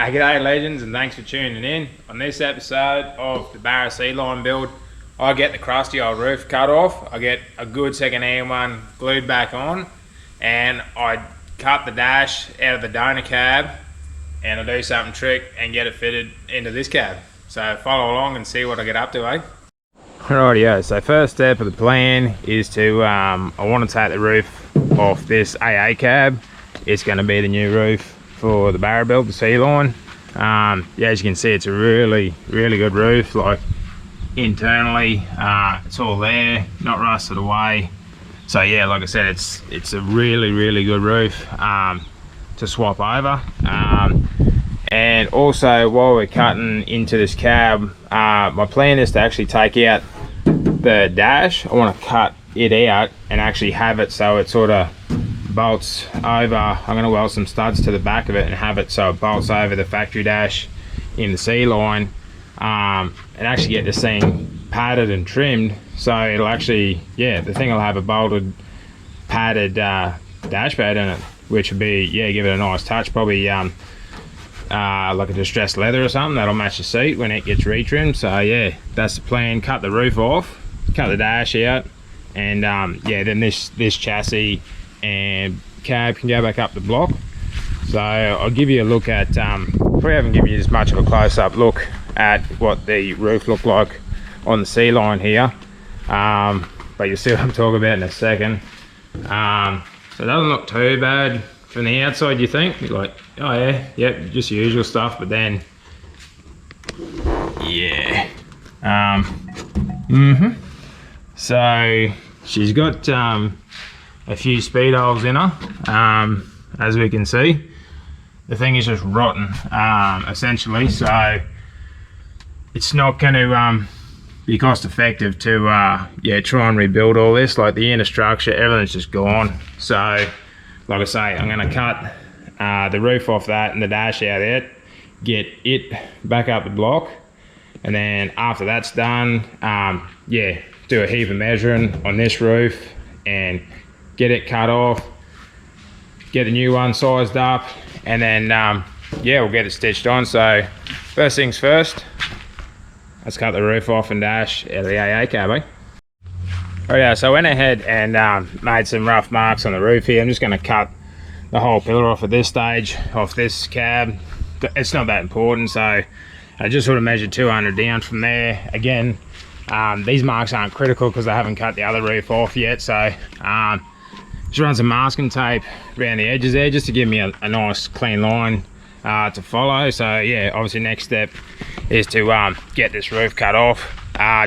G'day legends, and thanks for tuning in. On this episode of the Barra C-line build, I get the crusty old roof cut off, I get a good second-hand one glued back on, and I cut the dash out of the donor cab, and I do something trick and get it fitted into this cab. So follow along and see what I get up to, eh? Rightio, so first step of the plan is to, I want to take the roof off this AA cab. It's going to be the new roof for the Barra build, the C-line. Yeah, as you can see, it's a really good roof. Like internally, it's all there, not rusted away. So yeah, like I said, it's a really good roof to swap over. And also, while we're cutting into this cab, my plan is to actually take out the dash. I want to cut it out and actually have it so it sort of bolts over. I'm going to weld some studs to the back of it and have it so it bolts over the factory dash in the C-line, and actually get this thing padded and trimmed so it'll actually, yeah, the thing will have a bolted padded dash pad in it, which would be, yeah, give it a nice touch. Probably like a distressed leather or something that'll match the seat when it gets retrimmed. So yeah, that's the plan. Cut the roof off, cut the dash out, and yeah, then this chassis and cab can go back up the block. So I'll give you a look at, probably haven't given you as much of a close-up look at what the roof looked like on the C-line here, but you'll see what I'm talking about in a second. So it doesn't look too bad from the outside, you think. You're like, oh yeah, yep, just usual stuff, but then yeah, so she's got a few speed holes in her, as we can see. The thing is just rotten, essentially, so it's not going to be cost effective to yeah, try and rebuild all this. Like the inner structure, everything's just gone. So like I say, I'm going to cut the roof off that and the dash out of it, get it back up the block, and then after that's done, yeah, do a heap of measuring on this roof and get it cut off, get the new one sized up, and then yeah, we'll get it stitched on. So first things first, let's cut the roof off and dash out of the AA cab, eh? Oh yeah, so I went ahead and made some rough marks on the roof here. I'm just going to cut the whole pillar off at this stage, off this cab. It's not that important, so I just sort of measured 200 down from there. Again, these marks aren't critical because I haven't cut the other roof off yet, so just run some masking tape around the edges there just to give me a nice clean line to follow. So yeah, obviously next step is to get this roof cut off.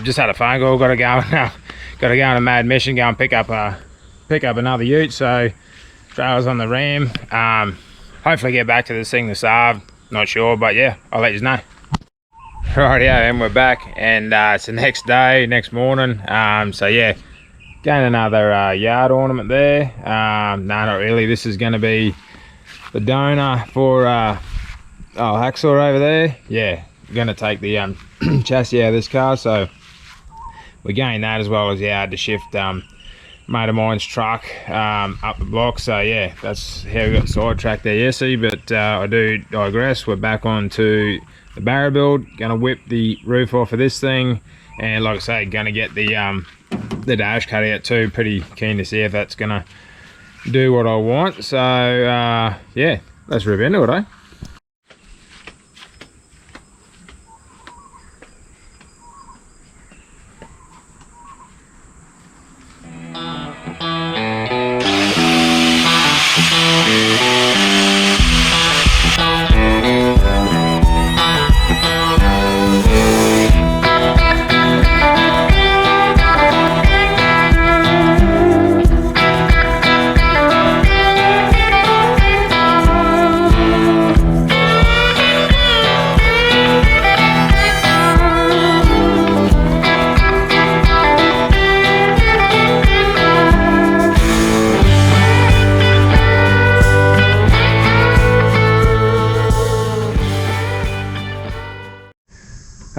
Just had a phone call, got to go on a mad mission, go and pick up another ute. So trailer's on the ram. Hopefully get back to this thing this afternoon, not sure, but yeah, I'll let you know. Rightio, and we're back, and it's the next day, next morning. So yeah, getting another yard ornament there. No, not really. This is going to be the donor for hacksaw over there. Yeah, we're going to take the chassis out of this car, so we're getting that as well as, yeah, I had to shift mate of mine's truck up the block. So yeah, that's how we got sidetracked there yesterday, but I do digress. We're back on to the Barra build. Gonna whip the roof off of this thing, and like I say, gonna get the dash cut out too. Pretty keen to see if that's gonna do what I want. So yeah, let's rip into it, eh?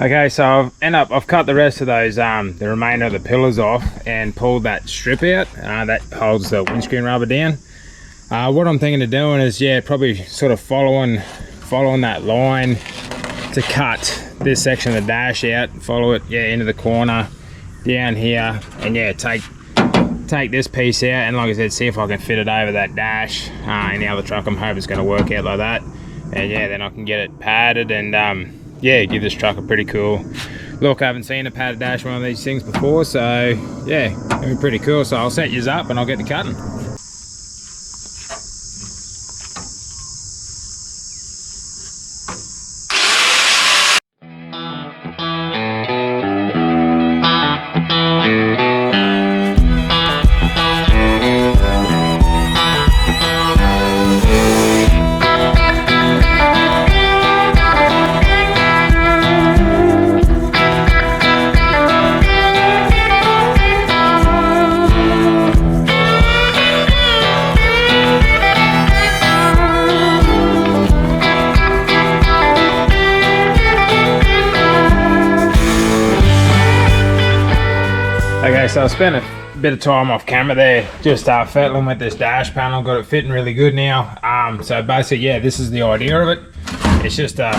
Okay, so I've cut the rest of those, the remainder of the pillars off and pulled that strip out that holds the windscreen rubber down. What I'm thinking of doing is, yeah, probably sort of following following that line to cut this section of the dash out, follow it into the corner down here, and take this piece out, and like I said, see if I can fit it over that dash in the other truck. I'm hoping it's going to work out like that, and then I can get it padded and give this truck a pretty cool look. I haven't seen a padded dash one of these things before, so yeah, it'll be pretty cool. So I'll set yours up and I'll get to cutting. Okay, so I spent a bit of time off camera there, just fettling with this dash panel, got it fitting really good now. So basically, this is the idea of it. It's just a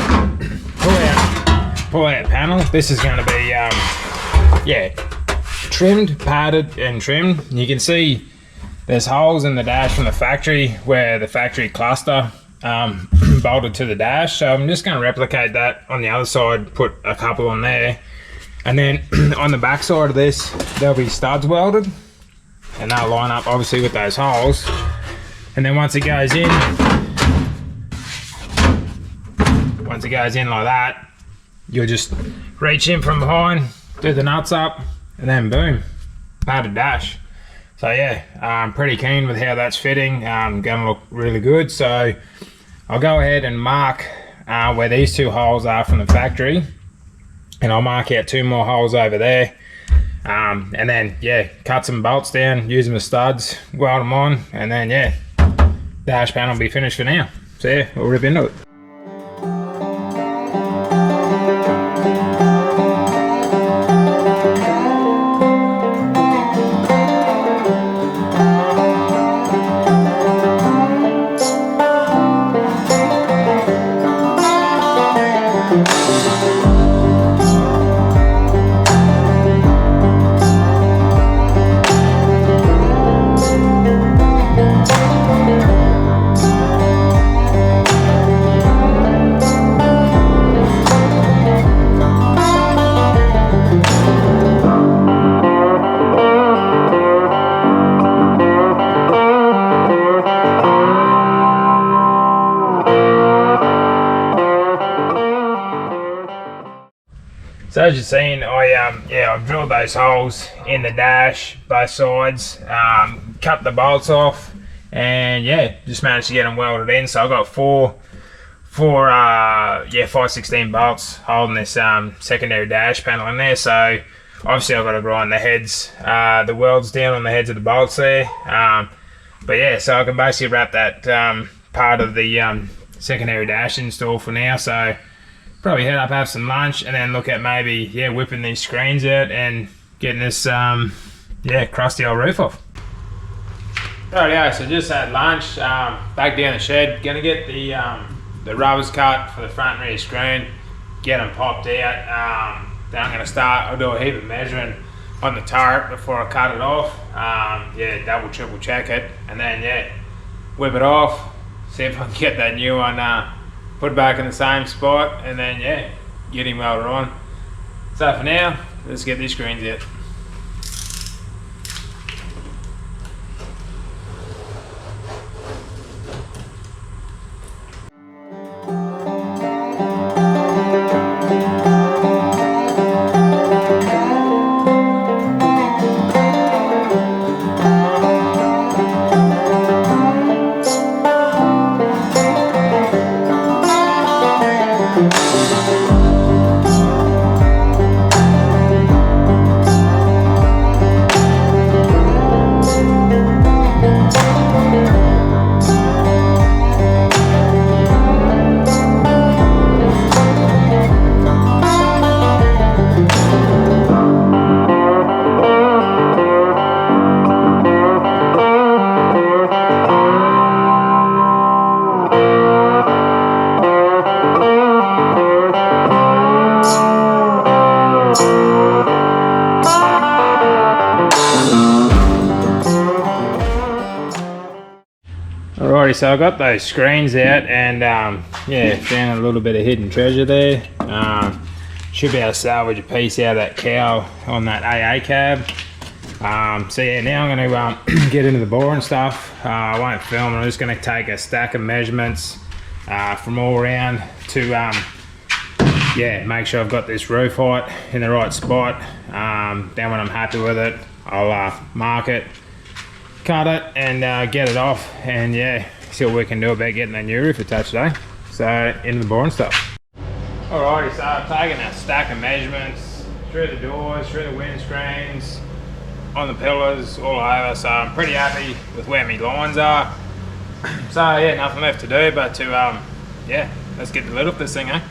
pull out panel. This is going to be trimmed, padded and trimmed. You can see there's holes in the dash from the factory where the factory cluster bolted to the dash. So I'm just going to replicate that on the other side, put a couple on there. And then on the back side of this, there'll be studs welded, and they'll line up obviously with those holes. And then once it goes in like that, you'll just reach in from behind, do the nuts up, and then boom, padded dash. So yeah, I'm pretty keen with how that's fitting. Gonna look really good. So I'll go ahead and mark where these two holes are from the factory. And I'll mark out 2 more holes over there, and then cut some bolts down, use them as studs, weld them on, and then dash panel will be finished for now. So yeah, we'll rip into it. So as you've seen, I've drilled those holes in the dash, both sides, cut the bolts off, and just managed to get them welded in. So I've got four 5/16 bolts holding this secondary dash panel in there. So obviously I've got to grind the heads, the welds down on the heads of the bolts there. So I can basically wrap that part of the secondary dash install for now. So probably head up, have some lunch, and then look at maybe whipping these screens out and getting this crusty old roof off. Rightio, so just had lunch, back down the shed, gonna get the rubbers cut for the front and rear screen, get them popped out. Then I'm gonna I'll do a heap of measuring on the turret before I cut it off. Double, triple check it, and then whip it off, see if I can get that new one put it back in the same spot, and then get him welded on. So for now, let's get these screens out. Alrighty, so I got those screens out and yeah, found a little bit of hidden treasure there. Should be able to salvage a piece out of that cowl on that AA cab. So yeah, now I'm going to get into the bore and stuff. I won't film, I'm just going to take a stack of measurements from all around to yeah, make sure I've got this roof height in the right spot. Then when I'm happy with it, I'll mark it, cut it and get it off, and yeah, see what we can do about getting that new roof attached today. So into the bore and stuff. Alrighty, so I've taken a stack of measurements through the doors, through the windscreens, on the pillars, all over, so I'm pretty happy with where my lines are. So yeah, nothing left to do but to yeah, let's get the lid off this thing, eh?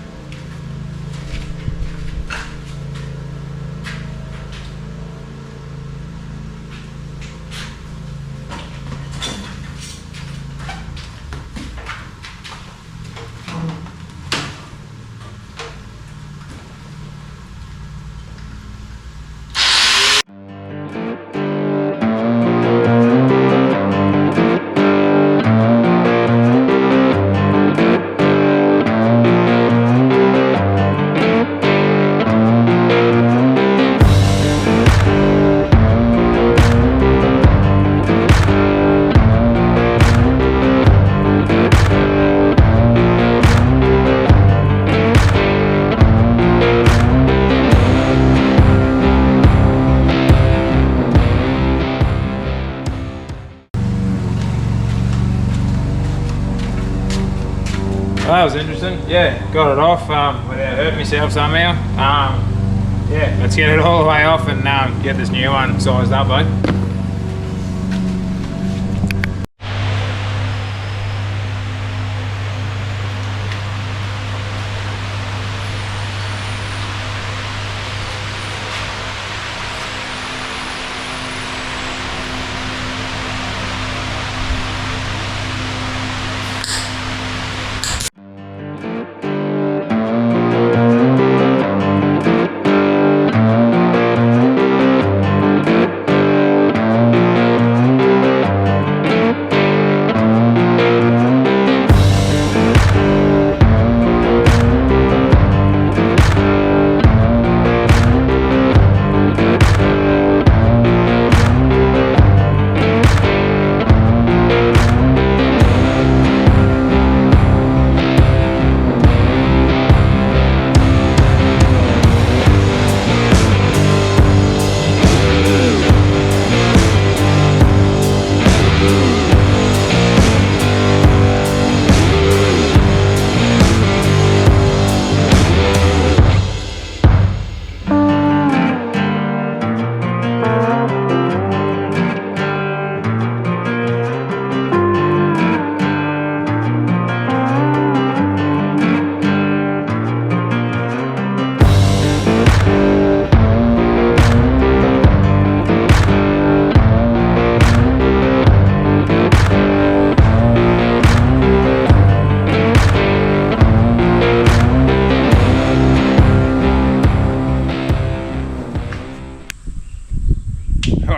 Well, that was interesting. Yeah, got it off without hurting myself somehow. Yeah, let's get it all the way off and get this new one sized up, eh?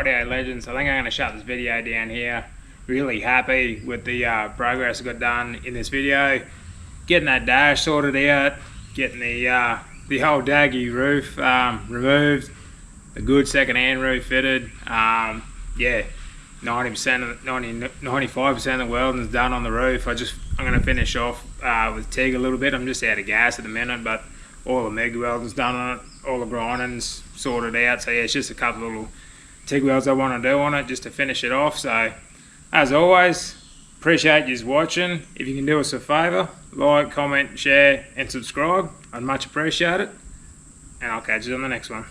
Rightio legends, I think I'm going to shut this video down here. Really happy with the progress I got done in this video. Getting that dash sorted out, getting the whole daggy roof removed, a good second-hand roof fitted. Yeah, 95% of the welding's done on the roof. I'm going to finish off with TIG a little bit. I'm just out of gas at the minute, but all the MIG welding's done on it, all the grinding's sorted out. So yeah, it's just a couple of little TIG welds I want to do on it just to finish it off. So as always, appreciate you watching. If you can do us a favour, like, comment, share and subscribe, I'd much appreciate it, and I'll catch you on the next one.